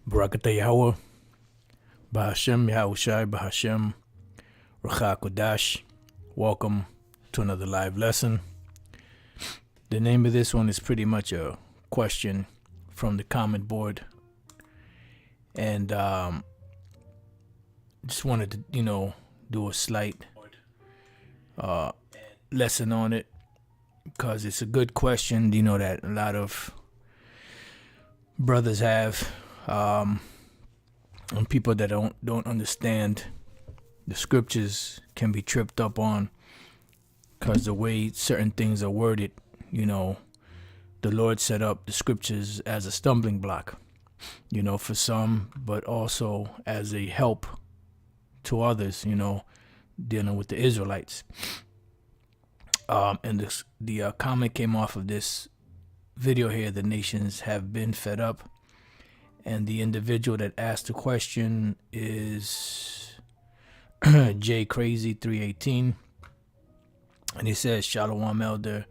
Barakata Yahweh, Bahashem Yahushai, Bahashem Racha Kodash. Welcome to another live lesson. The name of this one is pretty much a question from the comment board. And just wanted to, do a slight lesson on it because it's a good question, that a lot of brothers have. And people that don't understand the scriptures can be tripped up on because the way certain things are worded, the Lord set up the scriptures as a stumbling block, for some, but also as a help to others, dealing with the Israelites. And the comment came off of this video here, the nations have been fed up. And the individual that asked the question is J Crazy 318. And he says, Shalom Elder,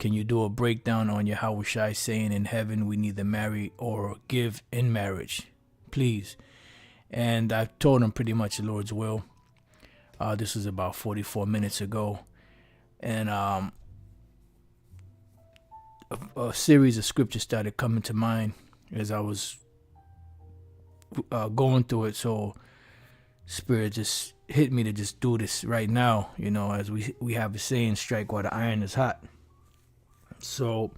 can you do a breakdown on Yahushai saying in heaven we neither marry or give in marriage, please? And I told him pretty much the Lord's will. This was about 44 minutes ago. And a series of scriptures started coming to mind as I was going through it. So Spirit just hit me to just do this right now, as we have a saying, strike while the iron is hot. So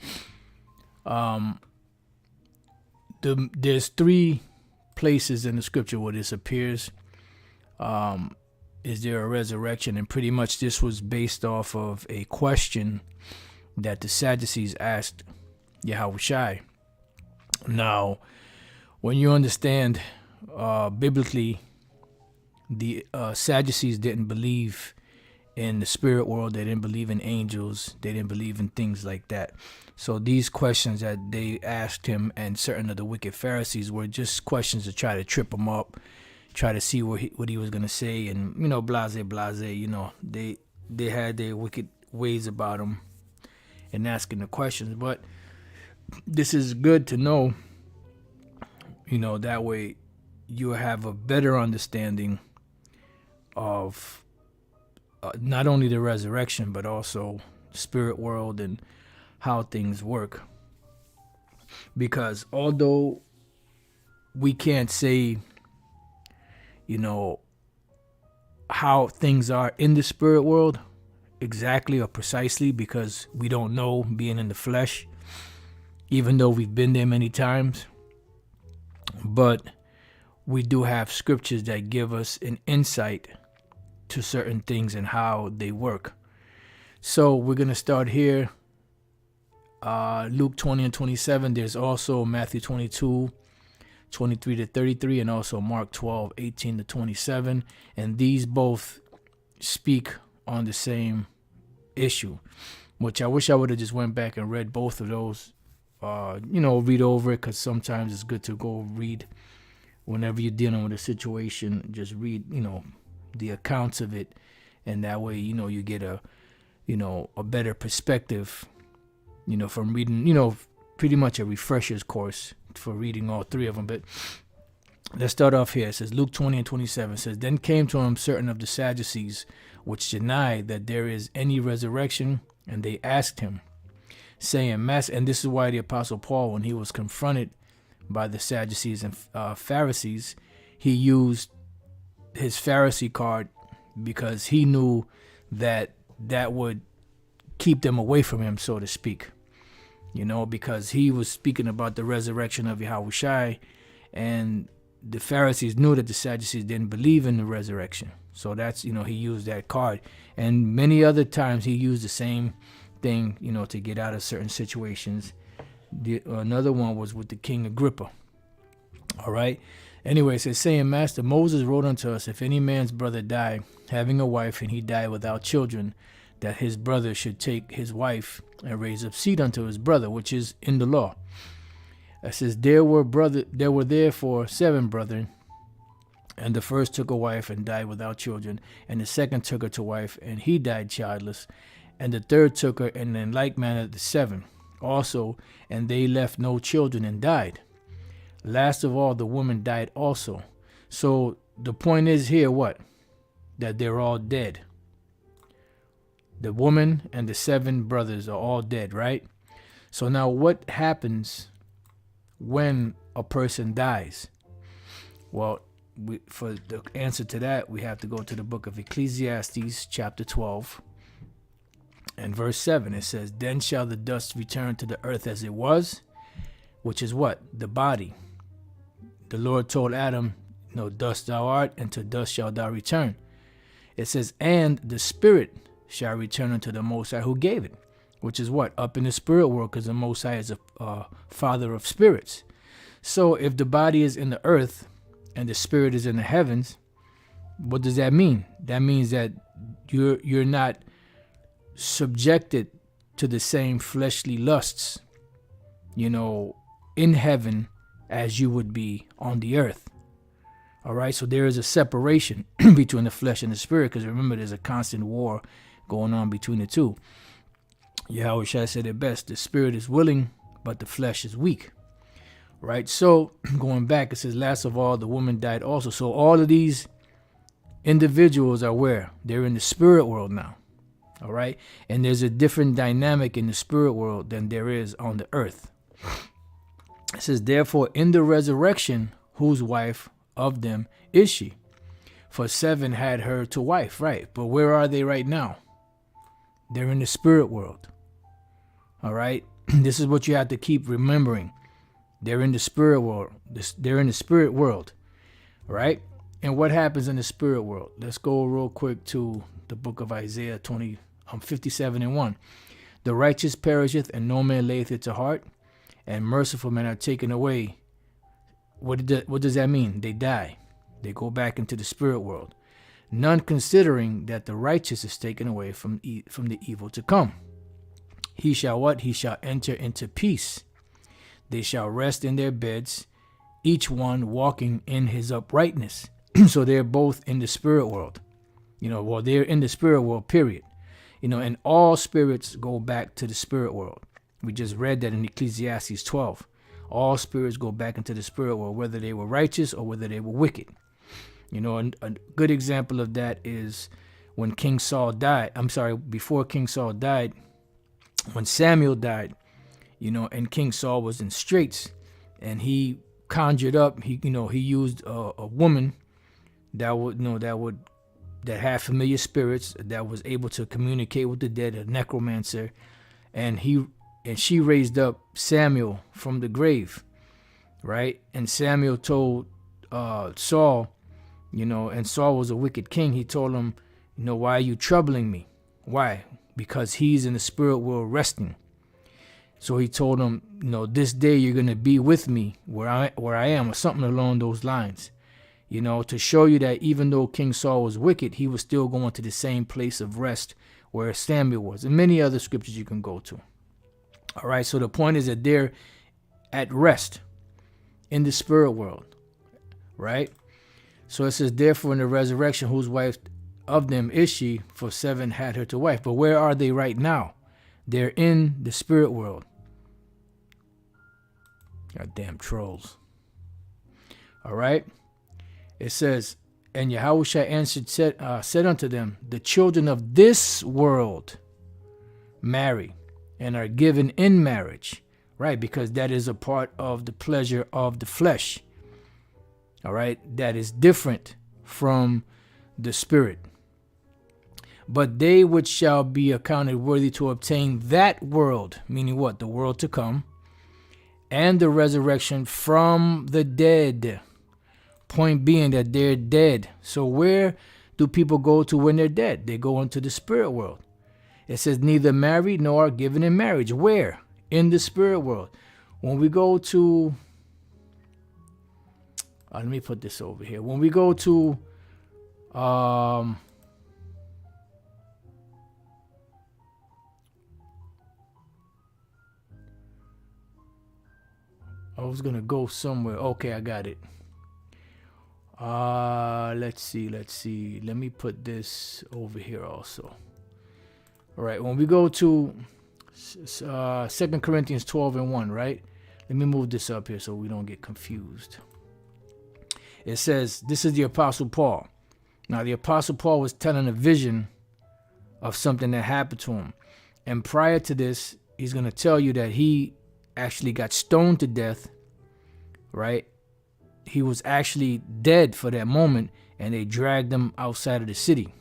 there's three places in the scripture where this appears. Is there a resurrection? And pretty much this was based off of a question that the Sadducees asked Yahushai. Now, when you understand biblically, the Sadducees didn't believe in the spirit world. They didn't believe in angels. They didn't believe in things like that. So these questions that they asked him and certain of the wicked Pharisees were just questions to try to trip him up, try to see what he was going to say, and, blase. They had their wicked ways about him in asking the questions. But this is good to know. That way you have a better understanding of not only the resurrection, but also the spirit world and how things work. Because although we can't say, how things are in the spirit world exactly or precisely, because we don't know, being in the flesh, even though we've been there many times. But we do have scriptures that give us an insight to certain things and how they work. So we're going to start here. Luke 20 and 27. There's also Matthew 22, 23 to 33, and also Mark 12, 18 to 27. And these both speak on the same issue, which I wish I would have just went back and read both of those. Read over it, because sometimes it's good to go read whenever you're dealing with a situation. Just read, the accounts of it, and that way, you get a better perspective, from reading, pretty much a refresher's course for reading all three of them. But let's start off here. It says Luke 20 and 27 says, Then came to him certain of the Sadducees, which denied that there is any resurrection, and they asked him, saying, Master, and this is why the Apostle Paul, when he was confronted by the Sadducees and Pharisees, he used his Pharisee card, because he knew that would keep them away from him, so to speak. Because he was speaking about the resurrection of Yahushai, and the Pharisees knew that the Sadducees didn't believe in the resurrection. So that's, he used that card. And many other times he used the same thing, to get out of certain situations. Another one was with the King Agrippa. All right. Anyway, it says, saying, Master, Moses wrote unto us, if any man's brother die, having a wife, and he die without children, that his brother should take his wife and raise up seed unto his brother, which is in the law. It says, there were therefore 7 brethren, and the first took a wife and died without children, and the second took her to wife, and he died childless, and the third took her, and in like manner the 7 also, and they left no children and died. Last of all, the woman died also. So the point is here what? That they're all dead. The woman and the 7 brothers are all dead, right? So now what happens when a person dies? Well, for the answer to that, we have to go to the book of Ecclesiastes, chapter 12, and verse 7. It says, "Then shall the dust return to the earth as it was," which is what? The body. The Lord told Adam, "No, dust thou art, and to dust shalt thou return." It says, "And the spirit shall return unto the Most High who gave it," which is what? Up in the spirit world, because the Most High is a father of spirits. So if the body is in the earth and the spirit is in the heavens, what does that mean? That means that you're not subjected to the same fleshly lusts, in heaven as you would be on the earth. All right, so there is a separation between the flesh and the spirit, because remember, there's a constant war going on between the two. Yahweh Shai said it best: the spirit is willing, but the flesh is weak. Right? So going back, it says, "Last of all, the woman died also." So all of these individuals are where? They're in the spirit world now. All right? And there's a different dynamic in the spirit world than there is on the earth. It says, "Therefore, in the resurrection, whose wife of them is she? For 7 had her to wife," right? But where are they right now? They're in the spirit world. All right? This is what you have to keep remembering. They're in the spirit world. They're in the spirit world. Right? And what happens in the spirit world? Let's go real quick to the book of Isaiah 57:1. "The righteous perisheth, and no man layeth it to heart, and merciful men are taken away." What does that mean? They die. They go back into the spirit world. "None considering that the righteous is taken away from the evil to come. He shall what? He shall enter into peace. They shall rest in their beds, each one walking in his uprightness." So they're both in the spirit world. They're in the spirit world, period. And all spirits go back to the spirit world. We just read that in Ecclesiastes 12. All spirits go back into the spirit world, whether they were righteous or whether they were wicked. And a good example of that is when King Saul died. Before King Saul died, when Samuel died, and King Saul was in straits, and he conjured up, he used a woman that had familiar spirits, that was able to communicate with the dead, a necromancer, and she raised up Samuel from the grave, right? And Samuel told Saul, and Saul was a wicked king. He told him, "Why are you troubling me?" Why? Because he's in the spirit world resting. So he told him, "This day you're going to be with me where I am," or something along those lines. To show you that even though King Saul was wicked, he was still going to the same place of rest where Samuel was. And many other scriptures you can go to. All right, so the point is that they're at rest in the spirit world, right? So it says, "Therefore in the resurrection, whose wife of them is she? For 7 had her to wife." But where are they right now? They're in the spirit world. Goddamn trolls. All right. It says, "And Yahushua answered, said unto them, the children of this world marry and are given in marriage," right? Because that is a part of the pleasure of the flesh. All right. That is different from the spirit. "But they which shall be accounted worthy to obtain that world," meaning what? The world to come, "and the resurrection from the dead." Point being that they're dead. So where do people go to when they're dead? They go into the spirit world. It says, "Neither married nor are given in marriage." Where? In the spirit world. When we go to, let me put this over here. When we go to, I was going to go somewhere. Okay, I got it. Let's see. Let me put this over here also. All right, when we go to 2 Corinthians 12:1, right? Let me move this up here so we don't get confused. It says, this is the Apostle Paul. Now, the Apostle Paul was telling a vision of something that happened to him. And prior to this, he's going to tell you that he actually got stoned to death, right? He was actually dead for that moment, and they dragged him outside of the city.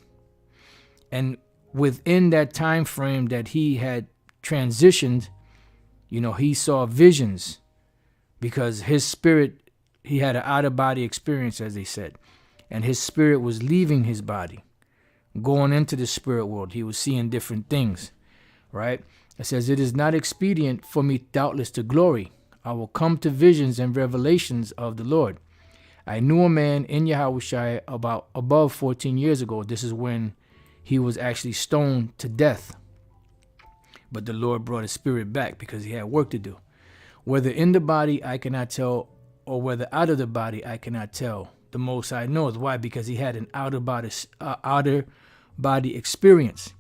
And within that time frame that he had transitioned, he saw visions because his spirit, he had an out-of-body experience, as they said. And his spirit was leaving his body, going into the spirit world. He was seeing different things, right? It says, it is not expedient for me doubtless to glory. I will come to visions and revelations of the Lord. I knew a man in Yahushua above 14 years ago. This is when he was actually stoned to death. But the Lord brought his spirit back because he had work to do. Whether in the body, I cannot tell, or whether out of the body, I cannot tell. The Most High knows. Why? Because he had an outer body experience.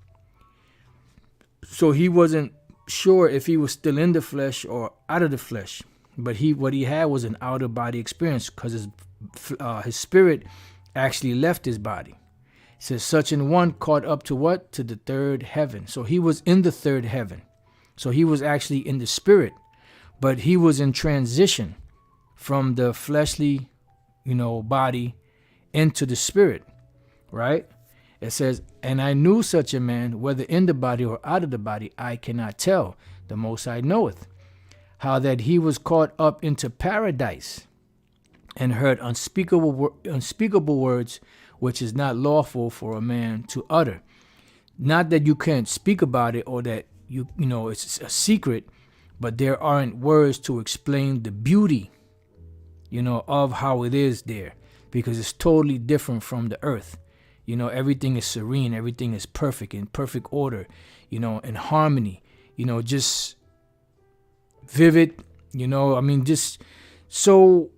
So he wasn't sure if he was still in the flesh or out of the flesh. But what he had was an outer body experience because his spirit actually left his body. It says, such an one caught up to what? To the third heaven. So he was in the third heaven. So he was actually in the spirit. But he was in transition from the fleshly body into the spirit, right? It says, and I knew such a man, whether in the body or out of the body, I cannot tell. The Most High knoweth. How that he was caught up into paradise and heard unspeakable words, which is not lawful for a man to utter. Not that you can't speak about it or that it's a secret, but there aren't words to explain the beauty of how it is there, because it's totally different from the earth. Everything is serene, everything is perfect, in perfect order, in harmony, just vivid, just so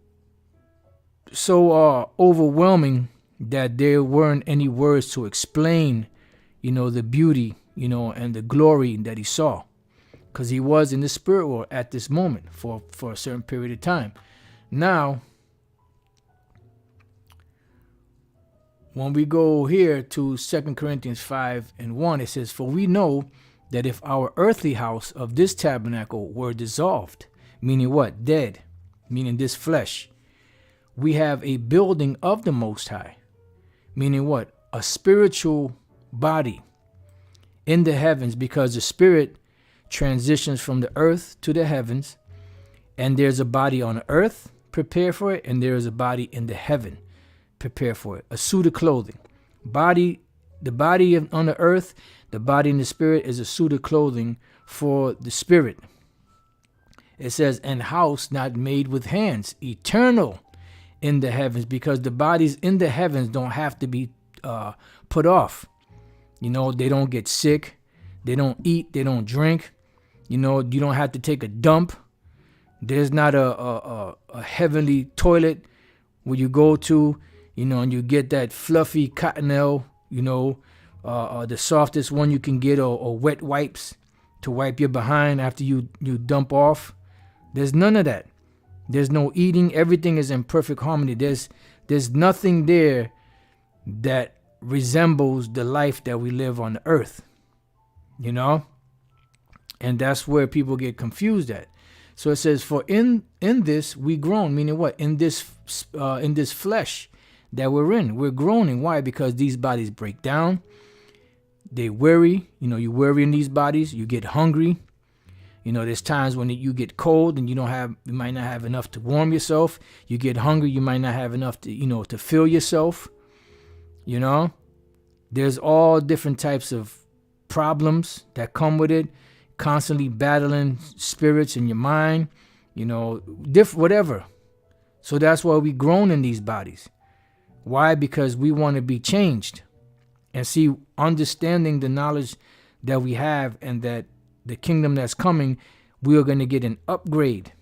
overwhelming that there weren't any words to explain, the beauty, and the glory that he saw, because he was in the spirit world at this moment for a certain period of time. Now, when we go here to 2 Corinthians 5:1, it says, for we know that if our earthly house of this tabernacle were dissolved, meaning what? Dead, meaning this flesh, we have a building of the Most High, meaning what? A spiritual body in the heavens, because the spirit transitions from the earth to the heavens, and there's a body on the earth, prepare for it, and there is a body in the heaven, prepare for it. A suit of clothing. The body on the earth, the body in the spirit is a suit of clothing for the spirit. It says, and house not made with hands, eternal in the heavens, because the bodies in the heavens don't have to be put off. They don't get sick. They don't eat. They don't drink. You don't have to take a dump. There's not a heavenly toilet where you go to, and you get that fluffy cottonelle, the softest one you can get, or wet wipes to wipe your behind after you dump off. There's none of that. There's no eating. Everything is in perfect harmony. There's nothing there that resembles the life that we live on the earth, and that's where people get confused at. So it says, for in this we groan, meaning what? In this flesh that we're groaning. Why? Because these bodies break down. They worry. You worry in these bodies. You get hungry. There's times when you get cold and you might not have enough to warm yourself. You get hungry. You might not have enough to, to fill yourself. There's all different types of problems that come with it. Constantly battling spirits in your mind, whatever. So that's why we groan in these bodies. Why? Because we want to be changed. And see, understanding the knowledge that we have and that the kingdom that's coming, we are going to get an upgrade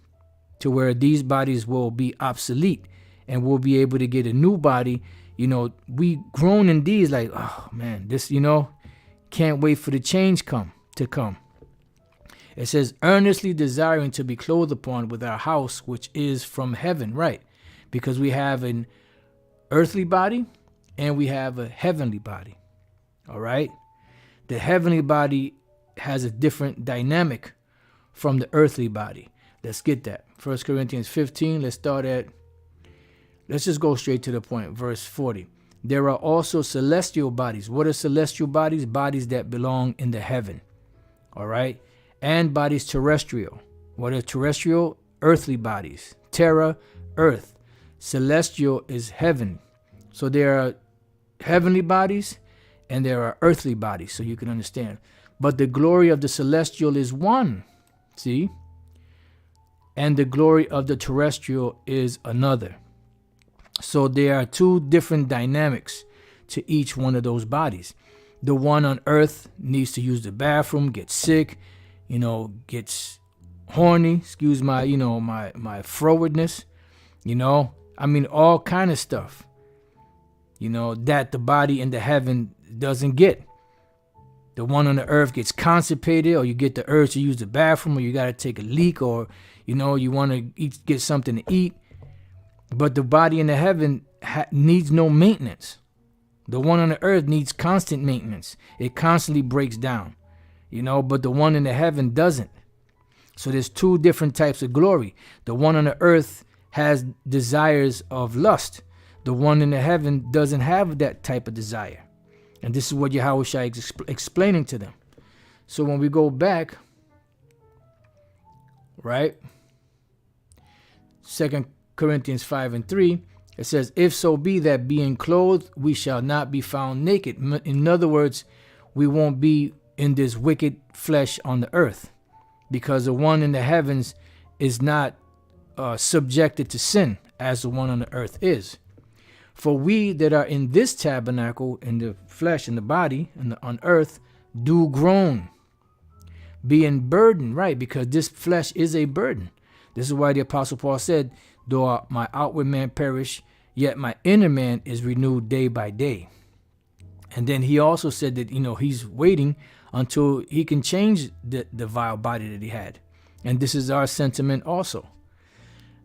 to where these bodies will be obsolete and we'll be able to get a new body. We groan in these like, oh man, this, can't wait for the change to come. It says, earnestly desiring to be clothed upon with our house, which is from heaven, right? Because we have an earthly body and we have a heavenly body, all right? The heavenly body has a different dynamic from the earthly body. Let's get that. 1 Corinthians 15, let's just go straight to the point. Verse 40. There are also celestial bodies. What are celestial bodies? Bodies that belong in the heaven. All right. And bodies terrestrial. What are terrestrial? Earthly bodies. Terra, earth. Celestial is heaven. So there are heavenly bodies and there are earthly bodies, so you can understand. But the glory of the celestial is one. See? And the glory of the terrestrial is another. So there are two different dynamics to each one of those bodies. The one on earth needs to use the bathroom, gets sick, gets horny, excuse my, my frowardness, all kind of stuff, that the body in the heaven doesn't get. The one on the earth gets constipated, or you get the urge to use the bathroom, or you got to take a leak, or, you want to get something to eat. But the body in the heaven needs no maintenance. The one on the earth needs constant maintenance. It constantly breaks down, but the one in the heaven doesn't. So there's two different types of glory. The one on the earth has desires of lust. The one in the heaven doesn't have that type of desire. And this is what Yahushua is explaining to them. So when we go back, right, 2 Corinthians 5:3, it says, if so be that being clothed, we shall not be found naked. In other words, we won't be in this wicked flesh on the earth, because the one in the heavens is not subjected to sin as the one on the earth is. For we that are in this tabernacle, in the flesh, in the body, on earth, do groan, being burdened, right? Because this flesh is a burden. This is why the Apostle Paul said, though my outward man perish, yet my inner man is renewed day by day. And then he also said that, he's waiting until he can change the vile body that he had. And this is our sentiment also.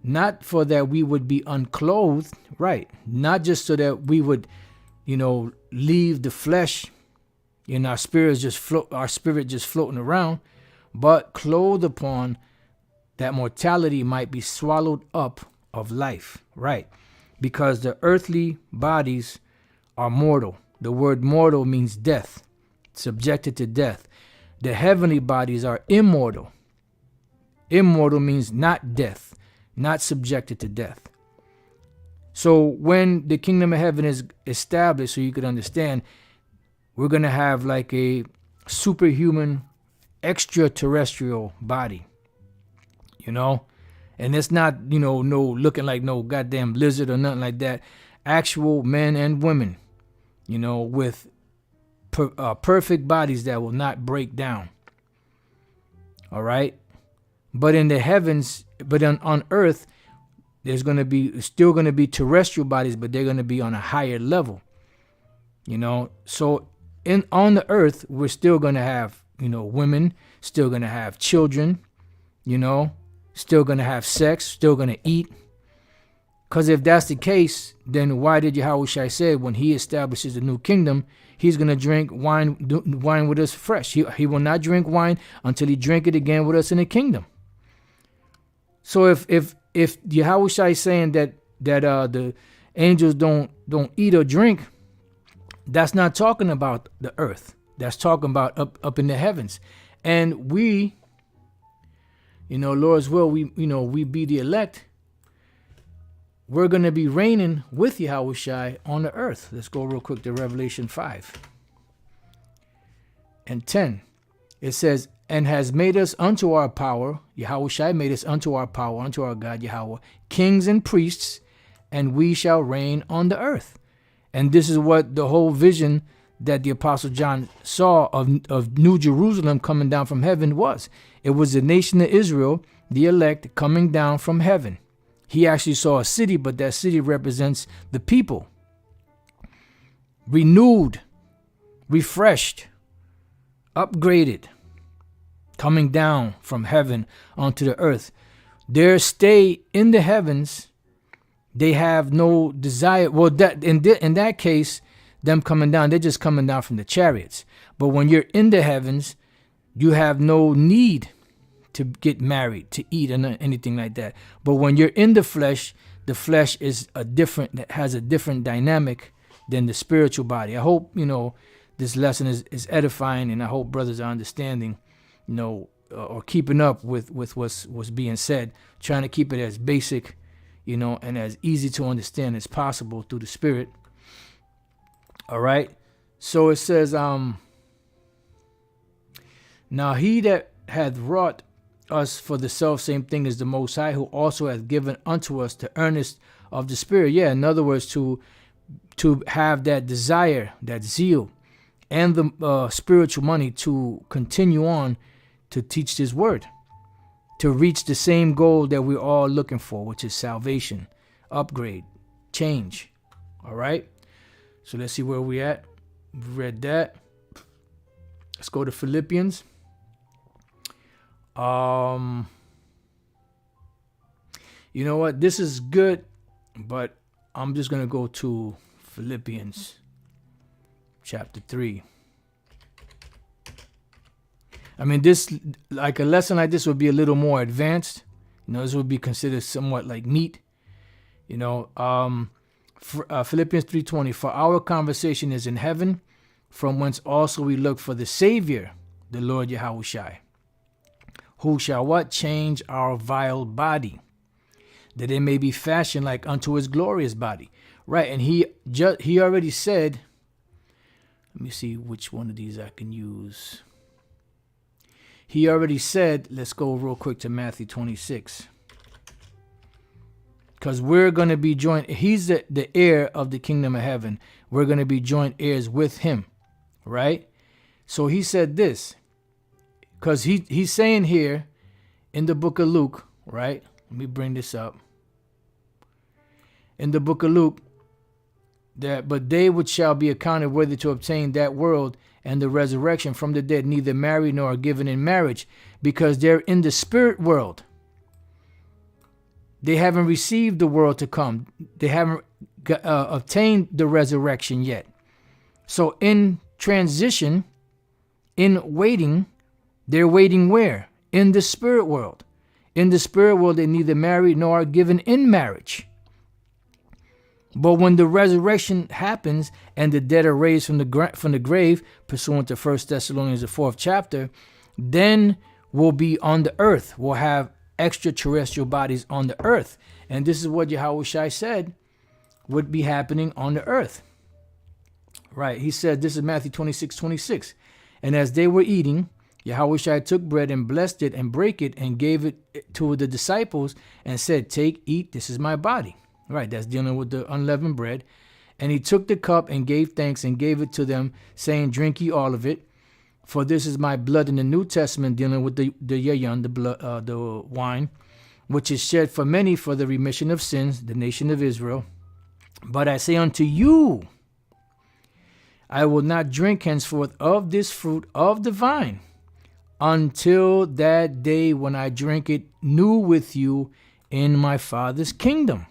Not for that we would be unclothed, right? Not just so that we would, leave the flesh and our spirit just floating around, but clothed upon that mortality might be swallowed up of life, right? Because the earthly bodies are mortal. The word mortal means death, subjected to death. The heavenly bodies are immortal. Immortal means not death, not subjected to death. So when the kingdom of heaven is established, so you could understand, we're going to have like a superhuman extraterrestrial body, and it's not, no looking like no goddamn lizard or nothing like that. Actual men and women, with perfect bodies that will not break down. All right. But in the heavens, but on earth, there's still going to be terrestrial bodies, but they're going to be on a higher level. So on the earth, we're still going to have, women, still going to have children, still going to have sex, still going to eat. Because if that's the case, then why did Yahushua say when he establishes the new kingdom, he's going to drink wine with us fresh. He will not drink wine until he drink it again with us in the kingdom. So if Yahushua is saying that the angels don't eat or drink, that's not talking about the earth. That's talking about up in the heavens. And we, Lord's will, we be the elect. We're going to be reigning with Yahushua on the earth. Let's go real quick to Revelation 5:10. It says, and has made us unto our power, Yahushua made us unto our power, unto our God Yahweh, kings and priests, and we shall reign on the earth. And this is what the whole vision that the Apostle John saw of New Jerusalem coming down from heaven was. It was the nation of Israel, the elect, coming down from heaven. He actually saw a city, but that city represents the people. Renewed, refreshed, upgraded. coming down from heaven onto the earth. Their stay in the heavens, they have no desire. Well, that in that case, them coming down, they're just coming down from the chariots. But when you're in the heavens, you have no need to get married, to eat, and anything like that. But when you're in the flesh is has a different dynamic than the spiritual body. I hope, this lesson is edifying, and I hope brothers are understanding, or keeping up with what's being said, trying to keep it as basic, and as easy to understand as possible through the Spirit. All right. So it says, now he that hath wrought us for the self same thing is the Most High, who also hath given unto us the earnest of the Spirit. Yeah, in other words, to have that desire, that zeal, and the spiritual money to continue on to teach this word, to reach the same goal that we're all looking for, which is salvation, upgrade, change. All right. So let's see where we at. We read that. Let's go to Philippians. You know what? This is good, but I'm just going to go to Philippians chapter 3. I mean, this, like a lesson like this would be a little more advanced. This would be considered somewhat like meat. Philippians 3:20, for our conversation is in heaven, from whence also we look for the Savior, the Lord Yahushai, who shall what? Change our vile body, that it may be fashioned like unto his glorious body. Right, and he already said, let me see which one of these I can use. He already said, let's go real quick to Matthew 26. Because we're going to be joint. He's the heir of the kingdom of heaven. We're going to be joint heirs with him. Right? So he said this. Because he's saying here in the book of Luke. Right? Let me bring this up. In the book of Luke. But they which shall be accounted worthy to obtain that world and the resurrection from the dead, neither marry nor are given in marriage, because they're in the spirit world. They haven't received the world to come. They haven't obtained the resurrection yet. So in transition, in waiting, they're waiting where? In the spirit world. In the spirit world, they neither marry nor are given in marriage. But when the resurrection happens and the dead are raised from the grave, pursuant to 1 Thessalonians, the 4th chapter, then we'll be on the earth. We'll have extraterrestrial bodies on the earth. And this is what Yahushua said would be happening on the earth. Right. He said, this is Matthew 26:26. And as they were eating, Yahushua took bread and blessed it and brake it and gave it to the disciples and said, take, eat, this is my body. Right, that's dealing with the unleavened bread. And he took the cup and gave thanks and gave it to them, saying, drink ye all of it, for this is my blood in the New Testament, dealing with the yayin, the blood, the wine, which is shed for many for the remission of sins, the nation of Israel. But I say unto you, I will not drink henceforth of this fruit of the vine, until that day when I drink it new with you in my Father's kingdom.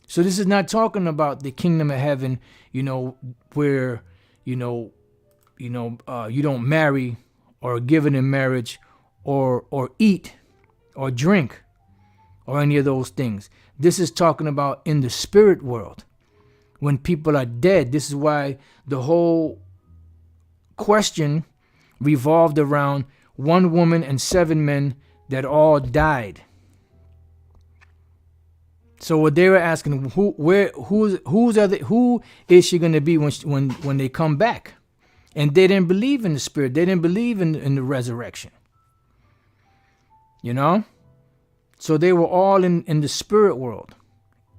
So this is not talking about the kingdom of heaven, where, you don't marry or given in marriage or eat or drink or any of those things. This is talking about in the spirit world when people are dead. This is why the whole question revolved around one woman and 7 men that all died. So what they were asking, who is she going to be when they come back? And they didn't believe in the spirit. They didn't believe in the resurrection. So they were all in the spirit world.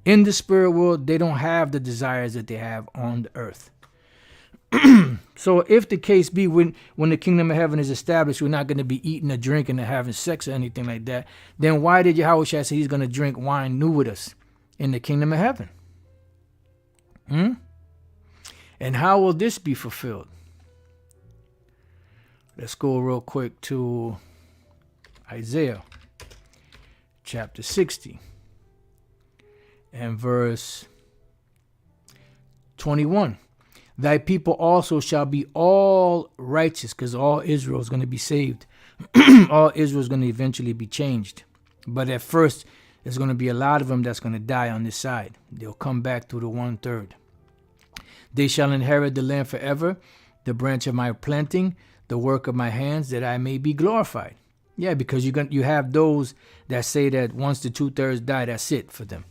In the spirit world, they don't have the desires that they have on the earth. So if the case be when the kingdom of heaven is established, we're not going to be eating or drinking or having sex or anything like that, then why did Yahushua say he's going to drink wine new with us in the kingdom of heaven? And how will this be fulfilled? Let's go real quick to Isaiah chapter 60 and verse 21. Thy people also shall be all righteous, because all Israel is going to be saved. All Israel is going to eventually be changed. But at first, there's going to be a lot of them that's going to die on this side. They'll come back through the 1/3. They shall inherit the land forever, the branch of my planting, the work of my hands, that I may be glorified. Yeah, because you have those that say that once the 2/3 die, that's it for them.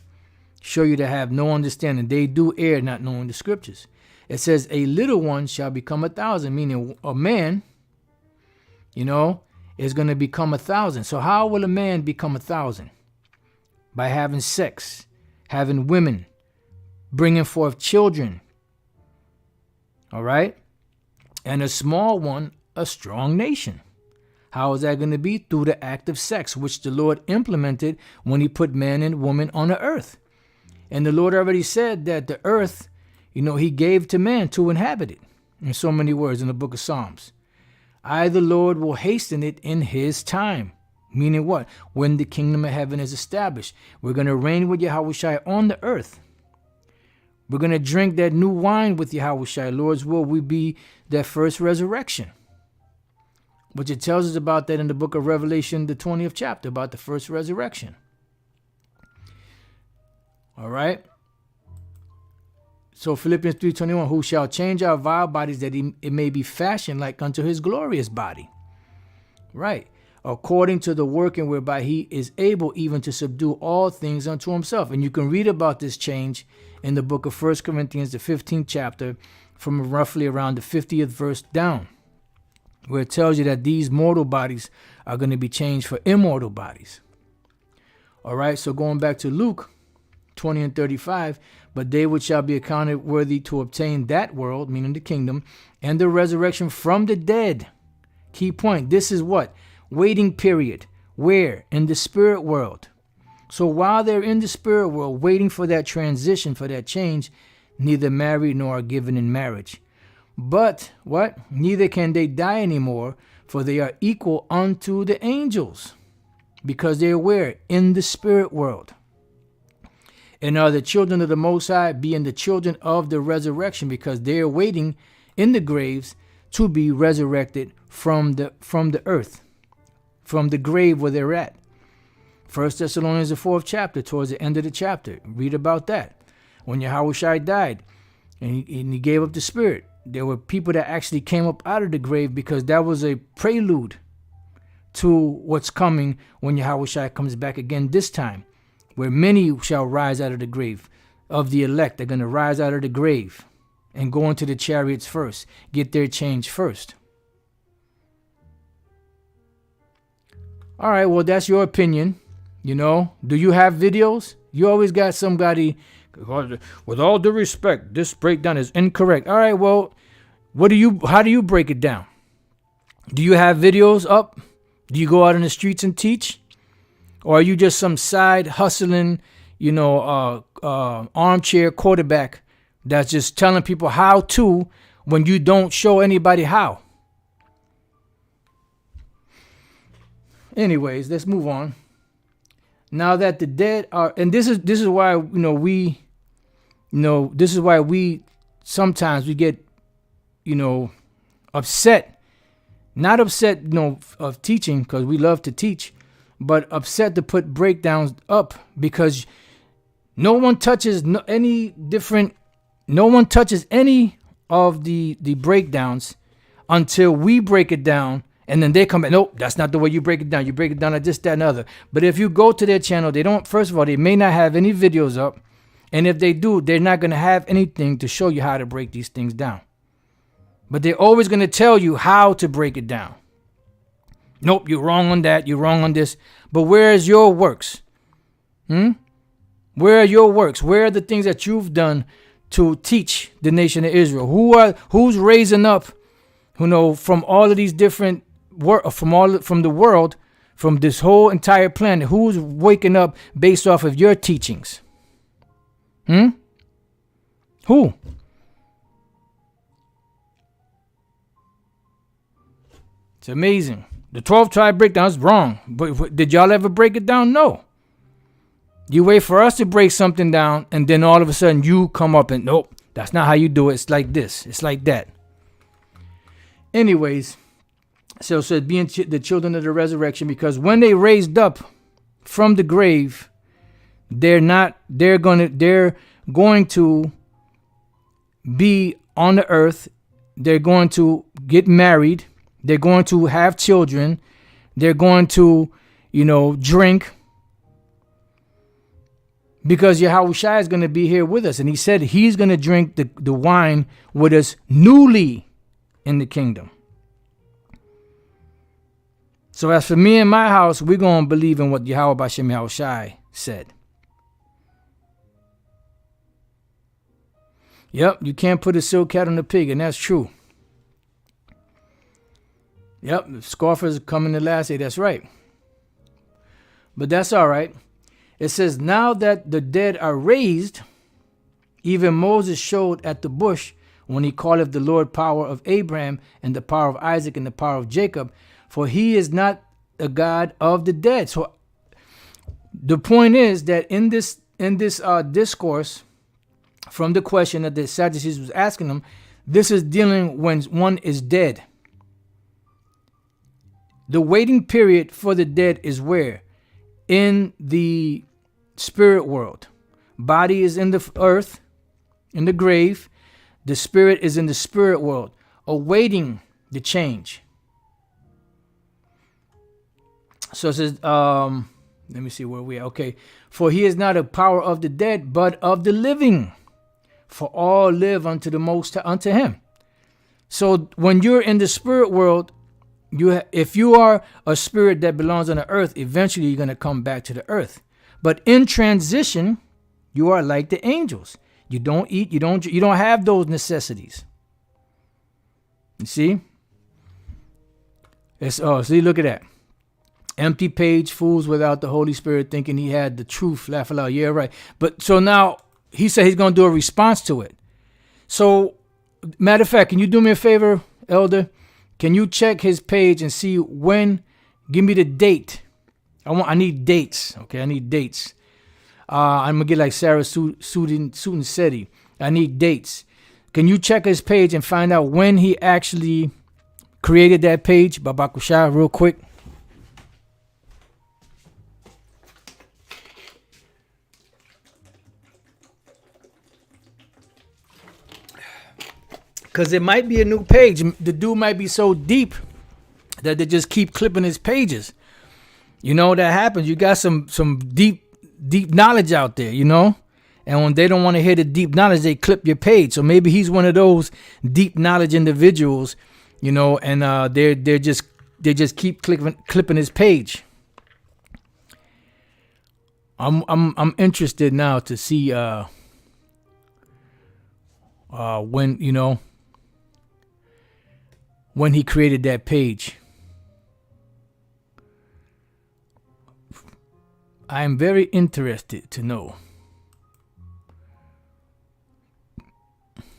Show you to have no understanding. They do err, not knowing the scriptures. It says, a little one shall become 1,000, meaning a man, is going to become 1,000. So how will a man become 1,000? By having sex, having women, bringing forth children. All right? And a small one, a strong nation. How is that going to be? Through the act of sex, which the Lord implemented when he put man and woman on the earth. And the Lord already said that the earth, he gave to man to inhabit it. In so many words in the book of Psalms. I, the Lord, will hasten it in his time. Meaning what? When the kingdom of heaven is established. We're going to reign with Yahushua on the earth. We're going to drink that new wine with Yahushua. Lord's will we be that first resurrection. Which it tells us about that in the book of Revelation, the 20th chapter, about the first resurrection. All right. So Philippians 3:21, who shall change our vile bodies that it may be fashioned like unto his glorious body. Right. According to the working whereby he is able even to subdue all things unto himself. And you can read about this change in the book of 1 Corinthians, the 15th chapter, from roughly around the 50th verse down, where it tells you that these mortal bodies are going to be changed for immortal bodies. All right. So going back to Luke 20 and 35, but they which shall be accounted worthy to obtain that world, meaning the kingdom, and the resurrection from the dead. Key point. This is what? Waiting period. Where? In the spirit world. So while they're in the spirit world, waiting for that transition, for that change, neither marry nor are given in marriage. But what? Neither can they die anymore, for they are equal unto the angels, because they are where? In the spirit world. And are the children of the Most High, being the children of the resurrection, because they are waiting in the graves to be resurrected from the earth, from the grave where they're at. 1 Thessalonians, the 4th chapter, towards the end of the chapter. Read about that. When Yahushua died and he gave up the spirit, there were people that actually came up out of the grave, because that was a prelude to what's coming when Yahushua comes back again this time, where many shall rise out of the grave. Of the elect, they're going to rise out of the grave and go into the chariots first, get their change first. All right, well, that's your opinion. Do you have videos? You always got somebody, with all due respect, this breakdown is incorrect. All right, well, how do you break it down? Do you have videos up? Do you go out in the streets and teach? Or are you just some side hustling, armchair quarterback that's just telling people how to when you don't show anybody how? Anyways, let's move on. Now that the dead are, and this is why this is why we sometimes we get upset, not upset of teaching, because we love to teach, but upset to put breakdowns up, because no one touches any of the breakdowns until we break it down. And then they come back, nope, that's not the way you break it down. You break it down like this, that, and other. But if you go to their channel, first of all, they may not have any videos up. And if they do, they're not going to have anything to show you how to break these things down. But they're always going to tell you how to break it down. Nope, you're wrong on that. You're wrong on this. But where is your works? Where are your works? Where are the things that you've done to teach the nation of Israel? Who's raising up, from all of these different from the world, from this whole entire planet? Who's waking up based off of your teachings? Who? It's amazing. The 12 tribe breakdown is wrong. But did y'all ever break it down? No. You wait for us to break something down, and then all of a sudden you come up and, nope, that's not how you do it. It's like this. It's like that. Anyways, so it says being the children of the resurrection, because when they raised up from the grave, they're going to be on the earth. They're going to get married. They're going to have children. They're going to, drink. Because Yahushua is going to be here with us. And he said he's going to drink the wine with us newly in the kingdom. So as for me and my house, we're going to believe in what Yahweh Bashem Yahushua said. Yep, you can't put a silk cat on a pig, and that's true. Yep, the scoffers come in the last day. That's right. But that's all right. It says, now that the dead are raised, even Moses showed at the bush when he calleth the Lord power of Abraham and the power of Isaac and the power of Jacob, for he is not a God of the dead. So the point is that in this discourse, from the question that the Sadducees was asking them, this is dealing when one is dead. The waiting period for the dead is where? In the spirit world. Body is in the earth, in the grave. The spirit is in the spirit world, awaiting the change. So it says, let me see where we are. Okay. For he is not a power of the dead, but of the living. For all live unto him. So when you're in the spirit world, if you are a spirit that belongs on the earth, eventually you're going to come back to the earth. But in transition, you are like the angels. You don't eat, you don't have those necessities. You see? See, look at that. Empty page, fools without the Holy Spirit thinking he had the truth. Laugh aloud. Yeah, right. But so now he said he's going to do a response to it. So, matter of fact, can you do me a favor, Elder? Can you check his page and see when? Give me the date. I need dates. Okay, I need dates. I'm gonna get like Sarah Sudin Seti. I need dates. Can you check his page and find out when he actually created that page, Babakusha, real quick? Because it might be a new page. The dude might be so deep that they just keep clipping his pages. That happens. You got some deep knowledge out there, And when they don't want to hear the deep knowledge, they clip your page. So maybe he's one of those deep knowledge individuals, and they just keep clipping his page. I'm interested now to see when he created that page. I am very interested to know.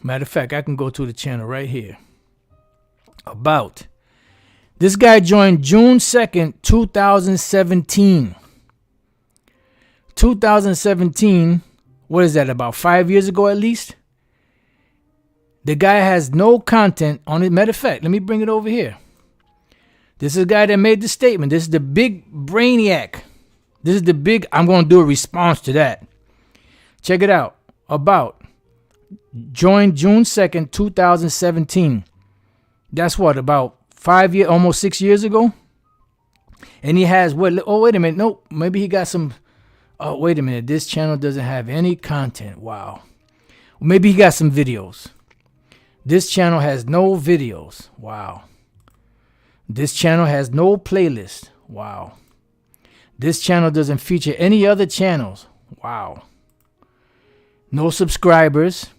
Matter of fact, I can go to the channel right here. About. This guy joined June 2nd, 2017. 2017, what is that, about 5 years ago at least? The guy has no content on it. Matter of fact, let me bring it over here. This is a guy that made the statement. This is the big brainiac. I'm going to do a response to that. Check it out. About. Joined June 2nd, 2017. That's what, about 5 years, almost 6 years ago? And he has, wait a minute. Nope. Maybe he got some, wait a minute. This channel doesn't have any content. Wow. Maybe he got some videos. This channel has no videos. Wow. This channel has no playlist. Wow. This channel doesn't feature any other channels. Wow. No subscribers.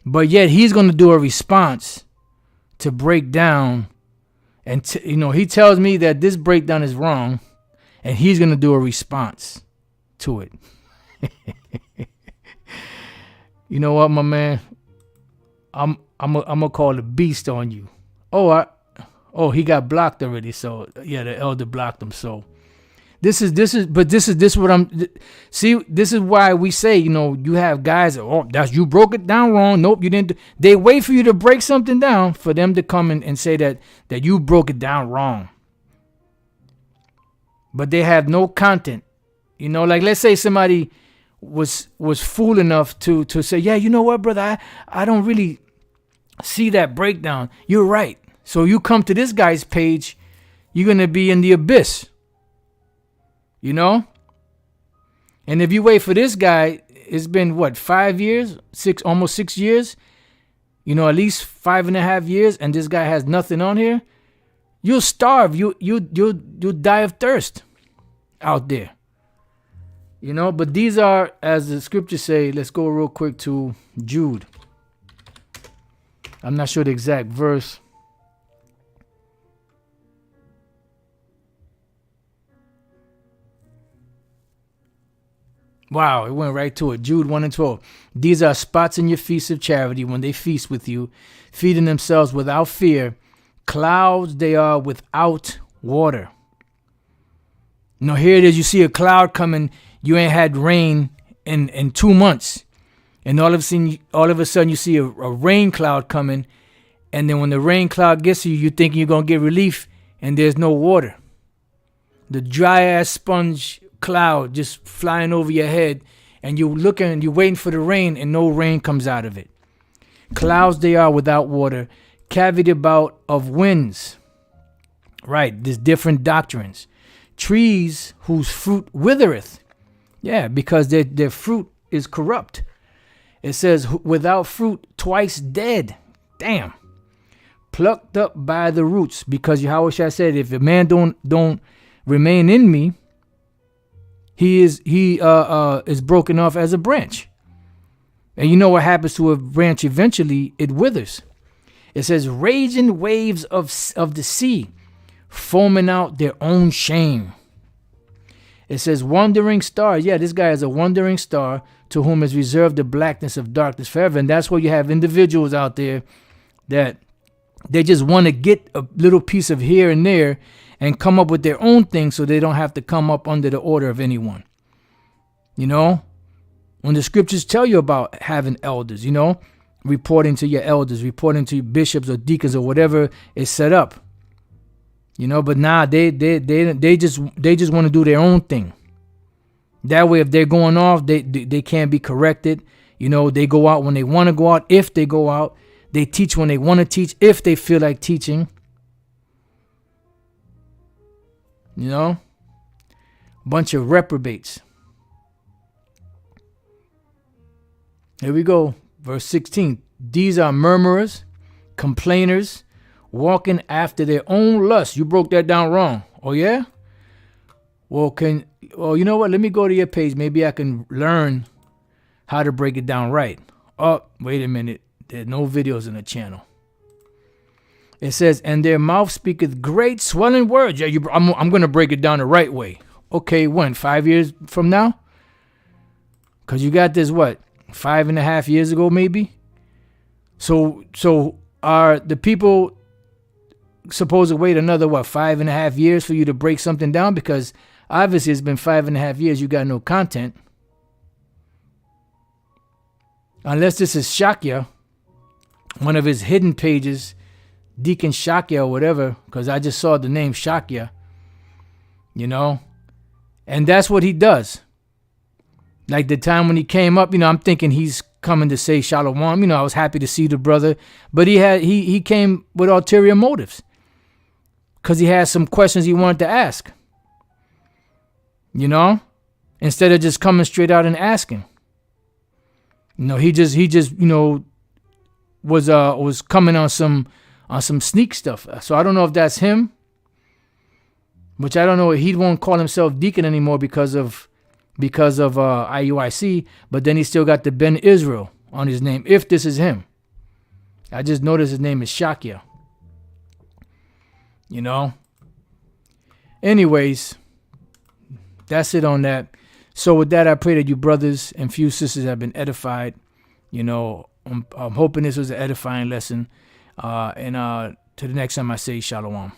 But yet he's going to do a response to break down. And, he tells me that this breakdown is wrong. And he's going to do a response to it. You know what, my man? I'm gonna call the beast on you. Oh, he got blocked already. So yeah, the elder blocked him. So this is what I'm. See, this is why we say, you have guys. Oh, you broke it down wrong. Nope, you didn't. They wait for you to break something down for them to come and say that you broke it down wrong. But they have no content. Like let's say somebody was fool enough to say, yeah, you know what, brother, I don't really see that breakdown. You're right. So you come to this guy's page, you're gonna be in the abyss. And if you wait for this guy, it's been what, 5 years, almost 6 years, at least 5.5 years, and this guy has nothing on here. You'll starve. You'll die of thirst out there. But these are, as the scriptures say, let's go real quick to Jude. I'm not sure the exact verse. Wow, it went right to it. Jude 1:12. These are spots in your feast of charity when they feast with you, feeding themselves without fear. Clouds they are without water. Here it is. You see a cloud coming. You ain't had rain in 2 months. And all of a sudden you see a rain cloud coming. And then when the rain cloud gets to you, you think you're going to get relief, and there's no water. The dry ass sponge cloud just flying over your head, and you're looking and you're waiting for the rain, and no rain comes out of it. Clouds they are without water, cavity about of winds. Right, there's different doctrines. Trees whose fruit withereth. Yeah, because their fruit is corrupt. It says without fruit twice dead. Damn. Plucked up by the roots, because Yahushua said, if a man don't remain in me, he is broken off as a branch. And you know what happens to a branch eventually? It withers. It says raging waves of the sea, foaming out their own shame. It says wandering star. Yeah, this guy is a wandering star, to whom is reserved the blackness of darkness forever. And that's where you have individuals out there that they just want to get a little piece of here and there and come up with their own thing, so they don't have to come up under the order of anyone. When the scriptures tell you about having elders, reporting to your elders, reporting to your bishops or deacons or whatever is set up. But now they just want to do their own thing. That way, if they're going off, they can't be corrected. They go out when they want to go out, if they go out. They teach when they want to teach, if they feel like teaching. Bunch of reprobates. Here we go. Verse 16. These are murmurers, complainers, walking after their own lust. You broke that down wrong. Oh, yeah? Well, you know what? Let me go to your page. Maybe I can learn how to break it down right. Oh, wait a minute. There's no videos in the channel. It says, and their mouth speaketh great swelling words. Yeah, I'm going to break it down the right way. Okay, when? 5 years from now? Because you got this, 5.5 years ago, maybe? So are the people supposed to wait another, 5.5 years for you to break something down? Because obviously it's been 5.5 years, you got no content. Unless this is Shakya, one of his hidden pages, Deacon Shakya or whatever, because I just saw the name Shakya, and that's what he does. Like the time when he came up, I'm thinking he's coming to say Shalom. I was happy to see the brother, but he came with ulterior motives, because he had some questions he wanted to ask, instead of just coming straight out and asking. He just was coming on some sneak stuff. So I don't know if that's him, which I don't know. He won't call himself deacon anymore because of IUIC, but then he still got the Ben Israel on his name, if this is him. I just noticed his name is Shakya. Anyways, that's it on that. So with that, I pray that you brothers and few sisters have been edified. I'm hoping this was an edifying lesson. And Till the next time I say shalom.